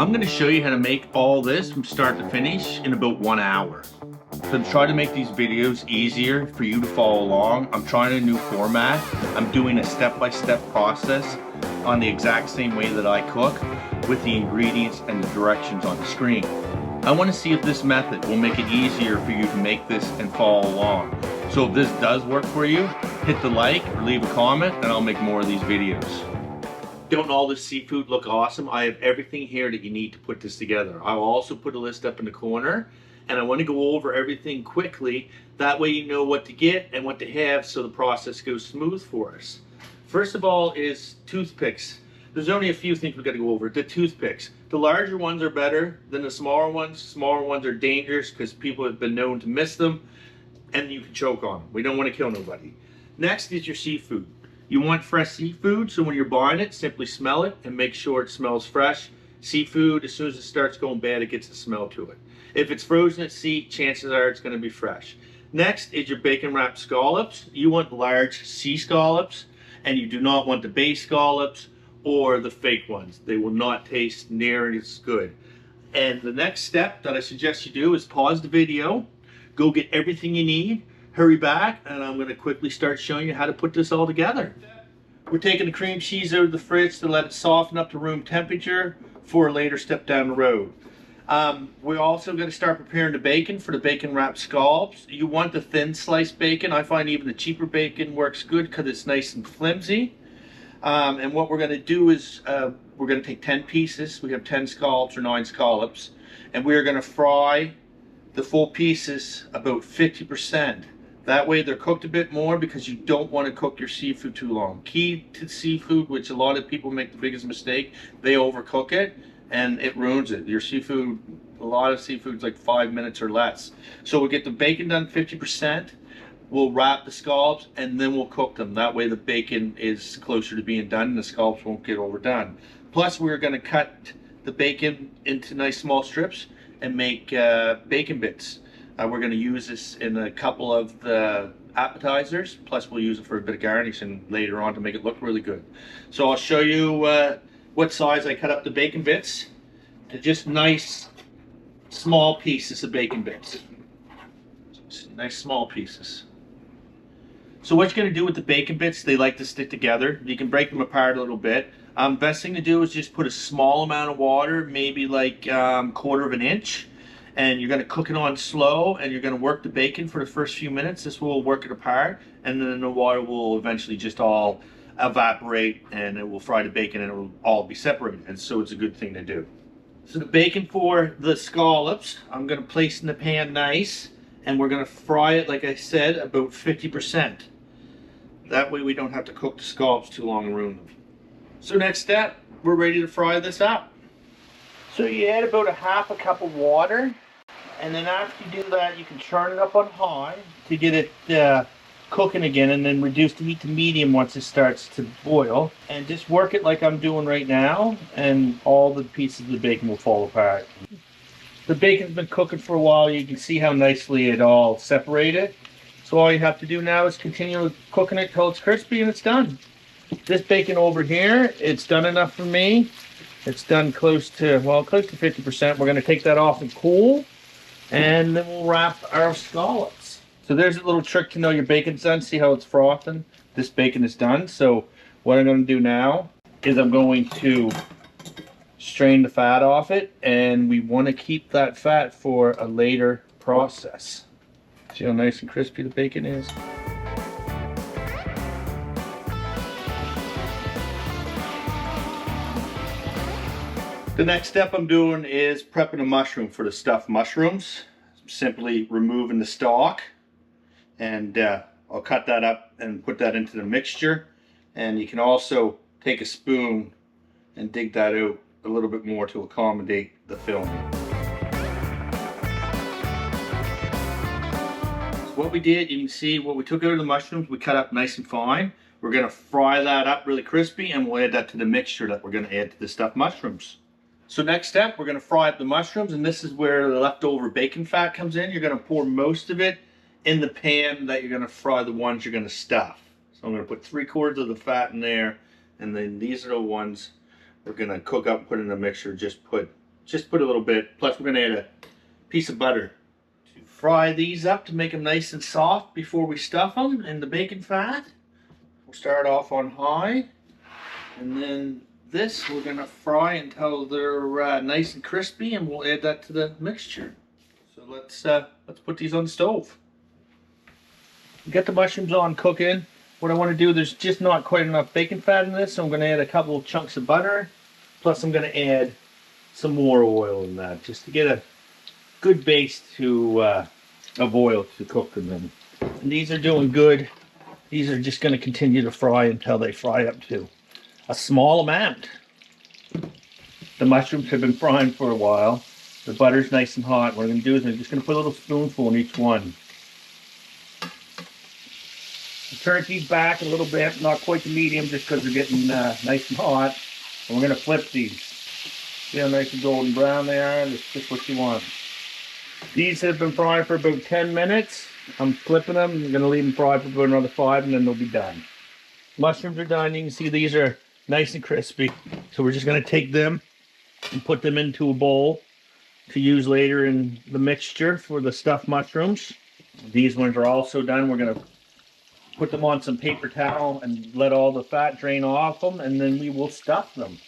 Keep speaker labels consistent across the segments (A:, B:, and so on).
A: I'm going to show you how to make all this from start to finish in about 1 hour. So to try to make these videos easier for you to follow along, I'm trying a new format. I'm doing a step-by-step process on the exact same way that I cook with the ingredients and the directions on the screen. I want to see if this method will make it easier for you to make this and follow along. So if this does work for you, hit the like or leave a comment and I'll make more of these videos. Don't all this seafood look awesome? I have everything here that you need to put this together. I'll also put a list up in the corner, and I want to go over everything quickly. That way you know what to get and what to have so the process goes smooth for us. First of all is toothpicks. There's only a few things we've got to go over. The toothpicks. The larger ones are better than the smaller ones. Smaller ones are dangerous because people have been known to miss them and you can choke on them. We don't want to kill nobody. Next is your seafood. You want fresh seafood, so when you're buying it, simply smell it and make sure it smells fresh. Seafood, as soon as it starts going bad, it gets a smell to it. If it's frozen at sea, chances are it's going to be fresh. Next is your bacon wrapped scallops. You want large sea scallops, and you do not want the bay scallops or the fake ones. They will not taste near as good. And the next step that I suggest you do is pause the video, go get everything you need, hurry back, and I'm going to quickly start showing you how to put this all together. We're taking the cream cheese out of the fridge to let it soften up to room temperature for a later step down the road. We're also going to start preparing the bacon for the bacon wrapped scallops. You want the thin sliced bacon. I find even the cheaper bacon works good because it's nice and flimsy. And what we're going to do is we're going to take 10 pieces. We have 10 scallops or 9 scallops, and we're going to fry the full pieces about 50%. That way they're cooked a bit more because you don't want to cook your seafood too long. Key to seafood, which a lot of people make the biggest mistake, they overcook it and it ruins it. Your seafood, a lot of seafood's like 5 minutes or less. So we'll get the bacon done 50%, we'll wrap the scallops, and then we'll cook them. That way the bacon is closer to being done and the scallops won't get overdone. Plus we're going to cut the bacon into nice small strips and make bacon bits. We're going to use this in a couple of the appetizers, plus we'll use it for a bit of garnishing later on to make it look really good. So I'll show you what size I cut up the bacon bits. They're just nice small pieces of bacon bits. Nice small pieces. So what you're going to do with the bacon bits, they like to stick together. You can break them apart a little bit. Best thing to do is just put a small amount of water, maybe like 1/4 of an inch. And you're going to cook it on slow, and you're going to work the bacon for the first few minutes. This will work it apart, and then the water will eventually just all evaporate, and it will fry the bacon, and it will all be separated. And so it's a good thing to do. So the bacon for the scallops, I'm going to place in the pan nice, and we're going to fry it, like I said, about 50%. That way we don't have to cook the scallops too long and ruin them. So next step, we're ready to fry this up. So you add about 1/2 cup of water, and then after you do that, you can turn it up on high to get it cooking again, and then reduce the heat to medium once it starts to boil. And just work it like I'm doing right now, and all the pieces of the bacon will fall apart. The bacon's been cooking for a while. You can see how nicely it all separated. So all you have to do now is continue cooking it till it's crispy and it's done. This bacon over here, it's done enough for me. It's done close to 50%. We're going to take that off and cool, and then we'll wrap our scallops. So there's a little trick to know your bacon's done. See how it's frothing? This bacon is done. So what I'm going to do now is I'm going to strain the fat off it, and we want to keep that fat for a later process. See how nice and crispy the bacon is? The next step I'm doing is prepping a mushroom for the stuffed mushrooms. Simply removing the stalk, and I'll cut that up and put that into the mixture. And you can also take a spoon and dig that out a little bit more to accommodate the filling. So what we did, you can see what we took out of the mushrooms, we cut up nice and fine. We're going to fry that up really crispy, and we'll add that to the mixture that we're going to add to the stuffed mushrooms. So next step, we're going to fry up the mushrooms, and this is where the leftover bacon fat comes in. You're going to pour most of it in the pan that you're going to fry the ones you're going to stuff. So I'm going to put 3/4 of the fat in there, and then these are the ones we're going to cook up and put in the mixture. Just put Just put a little bit. Plus we're gonna add a piece of butter to fry these up to make them nice and soft before we stuff them in the bacon fat. We'll start off on high, and then this we're gonna fry until they're nice and crispy, and we'll add that to the mixture. So let's put these on the stove. Get the mushrooms on cooking. What I want to do, there's just not quite enough bacon fat in this, so I'm going to add a couple of chunks of butter. Plus I'm going to add some more oil in that, just to get a good base of oil to cook them in. And these are doing good. These are just going to continue to fry until they fry up to a small amount. The mushrooms have been frying for a while. The butter's nice and hot. What I'm going to do is I'm just going to put a little spoonful in each one. Turn these back a little bit, not quite the medium, just because they're getting nice and hot. And we're going to flip these. See how nice and golden brown they are? That's just what you want. These have been frying for about 10 minutes. I'm flipping them. I'm going to leave them fry for about another 5, and then they'll be done. Mushrooms are done. You can see these are nice and crispy. So we're just going to take them and put them into a bowl to use later in the mixture for the stuffed mushrooms. These ones are also done. We're going to put them on some paper towel and let all the fat drain off them, and then we will stuff them.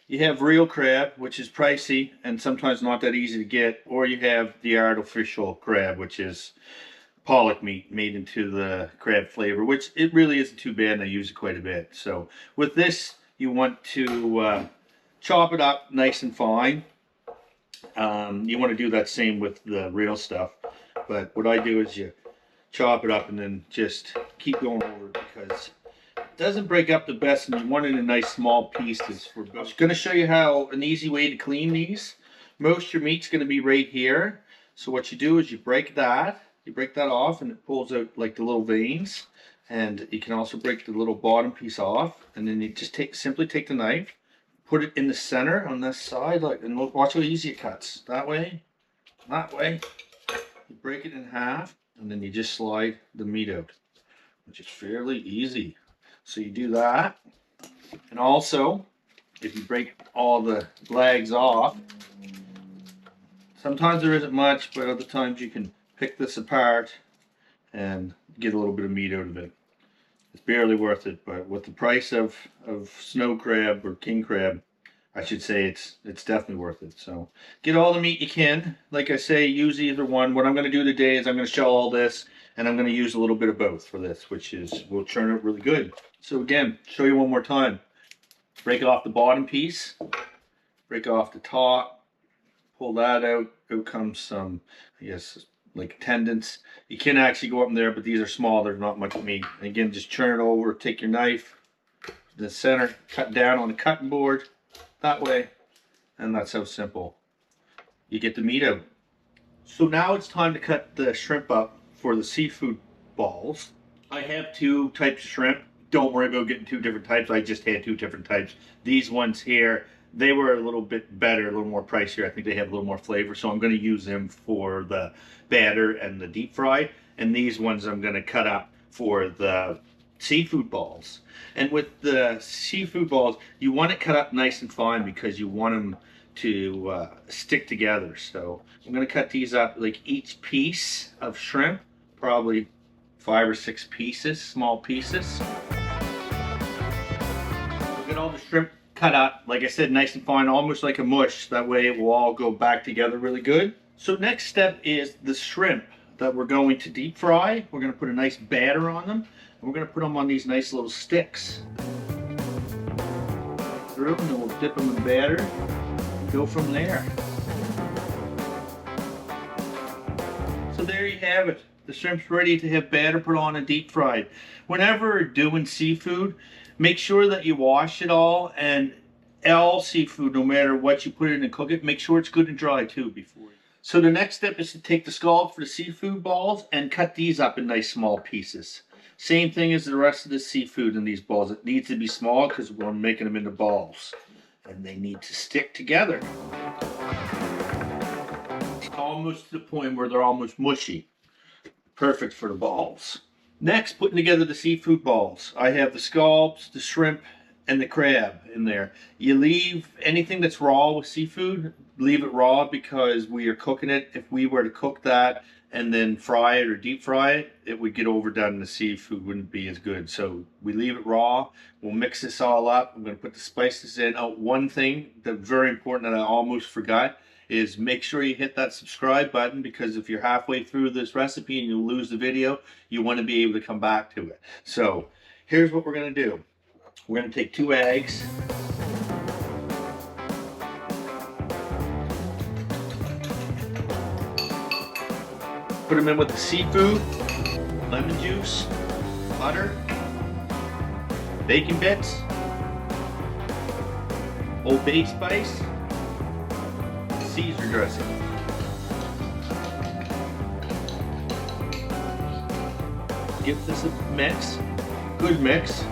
A: You have real crab, which is pricey and sometimes not that easy to get, or you have the artificial crab, which is pollock meat made into the crab flavor, which it really isn't too bad, and I use it quite a bit. So with this, you want to chop it up nice and fine. You want to do that same with the real stuff, but what I do is you chop it up and then just keep going over it, because it doesn't break up the best, and you want it in nice small pieces. For both. I'm just going to show you how an easy way to clean these. Most of your meat's going to be right here. So what you do is you break that off, and it pulls out like the little veins. And you can also break the little bottom piece off, and then you just simply take the knife, put it in the center on this side, and watch how easy it cuts. That way. You break it in half, and then you just slide the meat out, which is fairly easy. So you do that. And also, if you break all the legs off, sometimes there isn't much, but other times you can pick this apart and get a little bit of meat out of it. It's barely worth it, but with the price of snow crab, or king crab, I should say, it's definitely worth it. So get all the meat you can. Like I say, use either one. What I'm going to do today is I'm going to shell all this, and I'm going to use a little bit of both for this, which will turn out really good. So again, show you one more time. Break off the bottom piece, break off the top, pull that out. Out comes some, I guess, like tendons. You can actually go up in there, but these are small. There's not much meat. And again, just turn it over. Take your knife to the center, cut down on the cutting board that way, and that's how simple you get the meat out. So now it's time to cut the shrimp up for the seafood balls. I have 2 types of shrimp. Don't worry about getting 2 different types. I just had 2 different types. These ones here, they were a little bit better, a little more pricier. I think they have a little more flavor, so I'm going to use them for the batter and the deep fry. And these ones I'm going to cut up for the seafood balls. And with the seafood balls, you want it cut up nice and fine, because you want them to stick together. So I'm going to cut these up, like each piece of shrimp, probably 5 or 6 pieces, small pieces. We'll get all the shrimp cut up, like I said, nice and fine, almost like a mush. That way it will all go back together really good. So next step is the shrimp that we're going to deep fry. We're going to put a nice batter on them, and we're going to put them on these nice little sticks. Through, and then we'll dip them in batter and go from there. So there you have it. The shrimp's ready to have batter put on and deep fried. Whenever doing seafood, make sure that you wash it all, and all seafood, no matter what you put in and cook it, make sure it's good and dry too before. So the next step is to take the scallop for the seafood balls and cut these up in nice small pieces. Same thing as the rest of the seafood in these balls. It needs to be small because we're making them into balls, and they need to stick together. It's almost to the point where they're almost mushy. Perfect for the balls. Next, putting together the seafood balls. I have the scallops, the shrimp, and the crab in there. You leave anything that's raw with seafood, leave it raw because we are cooking it. If we were to cook that and then fry it or deep fry it, it would get overdone. The seafood wouldn't be as good. So we leave it raw. We'll mix this all up. I'm going to put the spices in. Oh, one thing that's very important that I almost forgot is make sure you hit that subscribe button, because if you're halfway through this recipe and you lose the video, you want to be able to come back to it. So here's what we're going to do. We're going to take 2 eggs. Put them in with the seafood, lemon juice, butter, bacon bits, Old Bay spice, Caesar dressing. Give this a mix, good mix,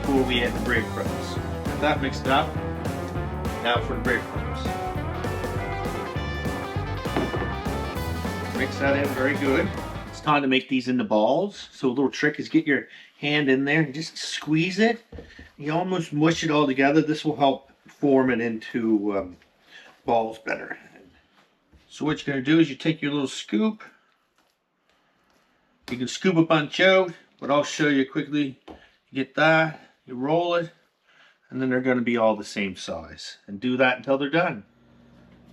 A: before we add the breadcrumbs. Get that mixed up. Now for the breadcrumbs. Mix that in very good. It's time to make these into balls. So a little trick is get your hand in there and just squeeze it. You almost mush it all together. This will help form it into balls better. So what you're going to do is you take your little scoop. You can scoop a bunch out, but I'll show you quickly. You get that, you roll it, and then they're going to be all the same size. And do that until they're done.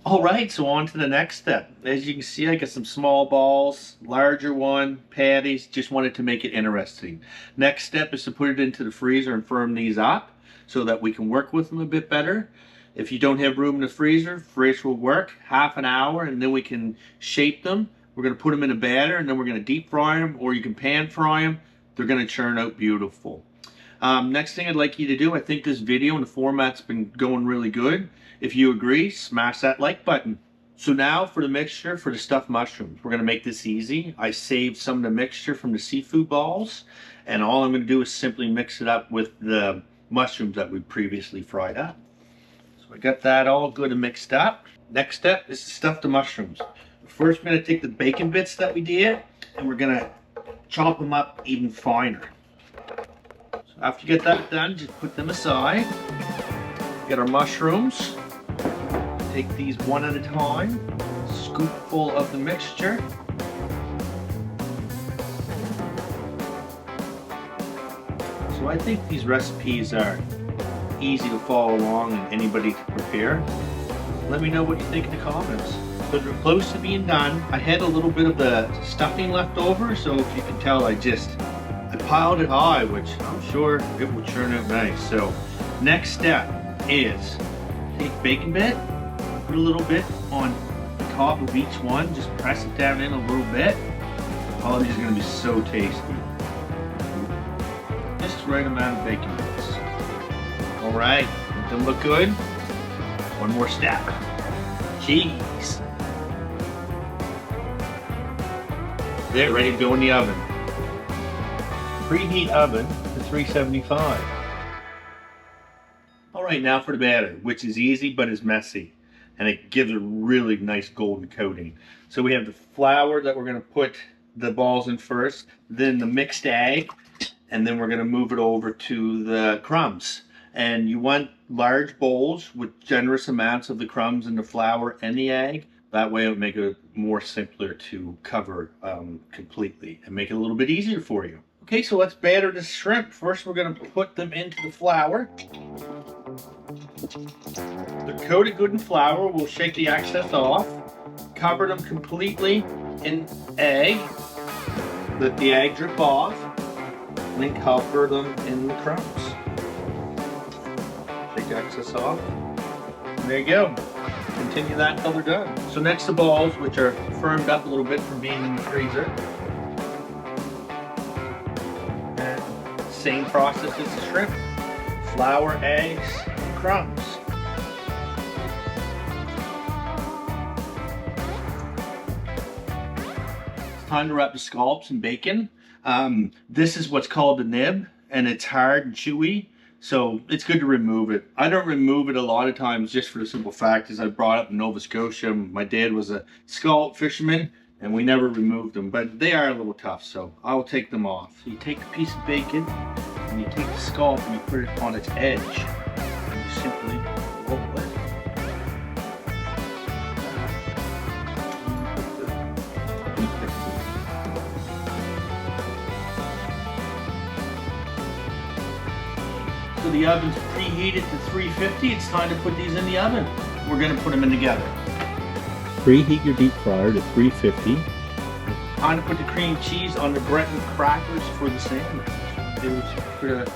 A: Alright, so on to the next step. As you can see, I got some small balls, larger one, patties, just wanted to make it interesting. Next step is to put it into the freezer and firm these up so that we can work with them a bit better. If you don't have room in the freezer, fridge will work, half an hour, and then we can shape them. We're going to put them in a batter, and then we're going to deep fry them, or you can pan fry them. They're going to turn out beautiful. Next thing I'd like you to do, I think this video and the format's been going really good. If you agree, smash that like button. So now for the mixture for the stuffed mushrooms. We're going to make this easy. I saved some of the mixture from the seafood balls, and all I'm going to do is simply mix it up with the mushrooms that we previously fried up. So I got that all good and mixed up. Next step is to stuff the mushrooms. First, we're going to take the bacon bits that we did, and we're going to chop them up even finer. So after you get that done, just put them aside. Get our mushrooms. Take these one at a time. Scoopful of the mixture. So I think these recipes are easy to follow along and anybody can prepare. Let me know what you think in the comments. So they're close to being done. I had a little bit of the stuffing left over, so if you can tell, I piled it high, which I'm sure it will turn out nice. So next step is take bacon bit, put a little bit on the top of each one, just press it down in a little bit. Oh, these are going to be so tasty. Just the right amount of bacon bits. Alright, let them look good. One more step. Cheese. They're ready to go in the oven. Preheat oven to 375. Alright, now for the batter, which is easy but is messy. And it gives a really nice golden coating. So we have the flour that we're going to put the balls in first, then the mixed egg, and then we're going to move it over to the crumbs. And you want large bowls with generous amounts of the crumbs and the flour and the egg. That way it'll make it more simpler to cover completely and make it a little bit easier for you. Okay, so let's batter the shrimp. First we're going to put them into the flour. They're coated good in flour. We'll shake the excess off. Cover them completely in egg. Let the egg drip off. And then cover them in the crumbs. Shake the excess off. And there you go. Continue that until they're done. So next the balls, which are firmed up a little bit from being in the freezer. And same process as the shrimp. Flour, eggs, crumbs. It's time to wrap the scallops in bacon. This is what's called the nib, and it's hard and chewy, so it's good to remove it. I don't remove it a lot of times just for the simple fact is I brought up in Nova Scotia. My dad was a scallop fisherman. and we never removed them, but they are a little tough, so I'll take them off. So you take a piece of bacon and you take the scallop and you put it on its edge, and you simply roll it. So the oven's preheated to 350. It's time to put these in the oven. We're gonna put them in together.
B: Preheat your deep fryer to 350.
A: Time to put the cream cheese on the Breton crackers for the salmon. There's a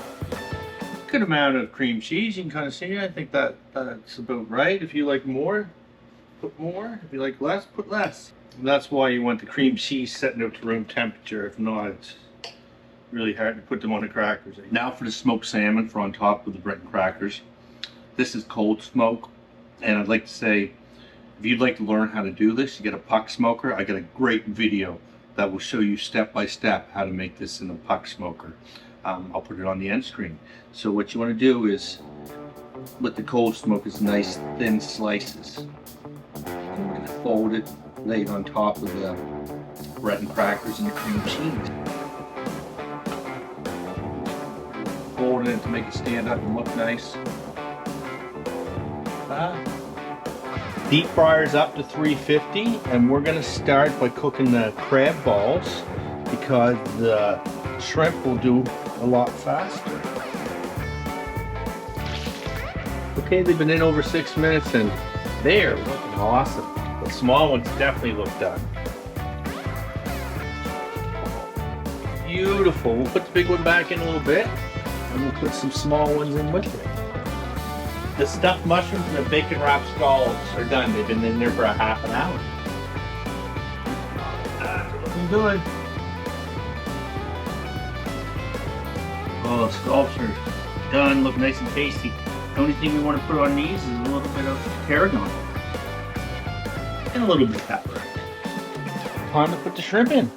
A: good amount of cream cheese. You can kind of see. I think that's about right. If you like more, put more. If you like less, put less. And that's why you want the cream cheese setting out to room temperature. If not, it's really hard to put them on the crackers. Now for the smoked salmon for on top of the Breton crackers. This is cold smoke, and I'd like to say, if you'd like to learn how to do this, you get a puck smoker. I got a great video that will show you step by step how to make this in a puck smoker. I'll put it on the end screen. So what you want to do is, with the cold smoke, is nice thin slices. And we're going to fold it, lay it on top of the Breton crackers and the cream cheese. Fold it to make it stand up and look nice. Deep fryer's up to 350, and we're going to start by cooking the crab balls because the shrimp will do a lot faster. Okay, they've been in over 6 minutes and they're looking awesome. The small ones definitely look done. Beautiful. We'll put the big one back in a little bit, and we'll put some small ones in with it. The stuffed mushrooms and the bacon wrapped scallops are done. They've been in there for a half an hour. Looking good. Oh, the scallops are done. Look nice and tasty. The only thing we want to put on these is a little bit of tarragon and a little bit of pepper. Time to put the shrimp in.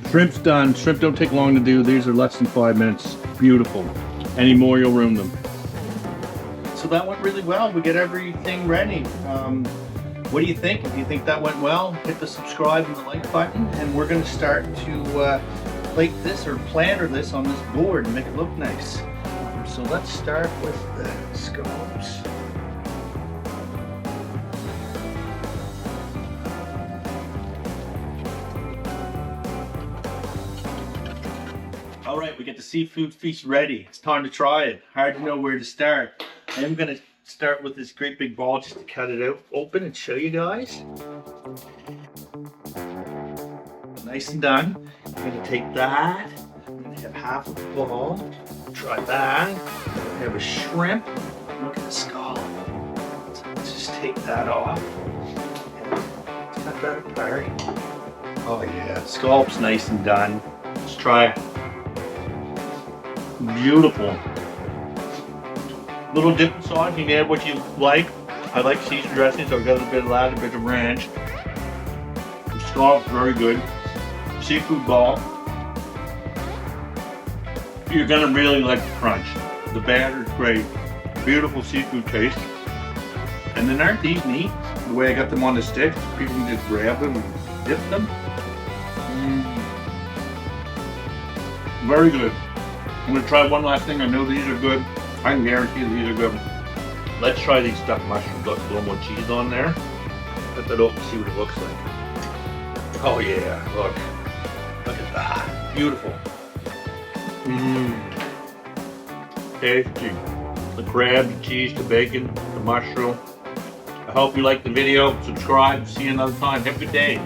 A: Shrimp's done. Shrimp don't take long to do. These are less than 5 minutes. Beautiful. Any more, you'll ruin them. So that went really well. We get everything ready. What do you think? If you think that went well, hit the subscribe and the like button, and we're going to start to plate this or platter this on this board and make it look nice. So let's start with the scallops. All right, we get the seafood feast ready. It's time to try it. Hard to know where to start. I'm gonna start with this great big ball just to cut it out open and show you guys. Nice and done. I'm gonna take that. I'm gonna have half of the ball. Try that. I have a shrimp. Look at the scallop. So let's just take that off. And cut that apart. Oh yeah, scallop's nice and done. Let's try it. Beautiful. Little dipping sauce, you can add what you like. I like Caesar dressing, so I've got a bit of that, a bit of ranch. The scallop's very good. Seafood ball. You're gonna really like the crunch. The batter's great. Beautiful seafood taste. And then aren't these neat? The way I got them on the stick, people can just grab them and dip them. Very good. I'm gonna try one last thing. I know these are good. I can guarantee these are good. Let's try these stuffed mushrooms. Look, a little more cheese on there. Cut that open and see what it looks like. Oh yeah, look. Look at that. Beautiful. Tasty. The crab, the cheese, the bacon, the mushroom. I hope you liked the video. Subscribe. See you another time. Have a good day.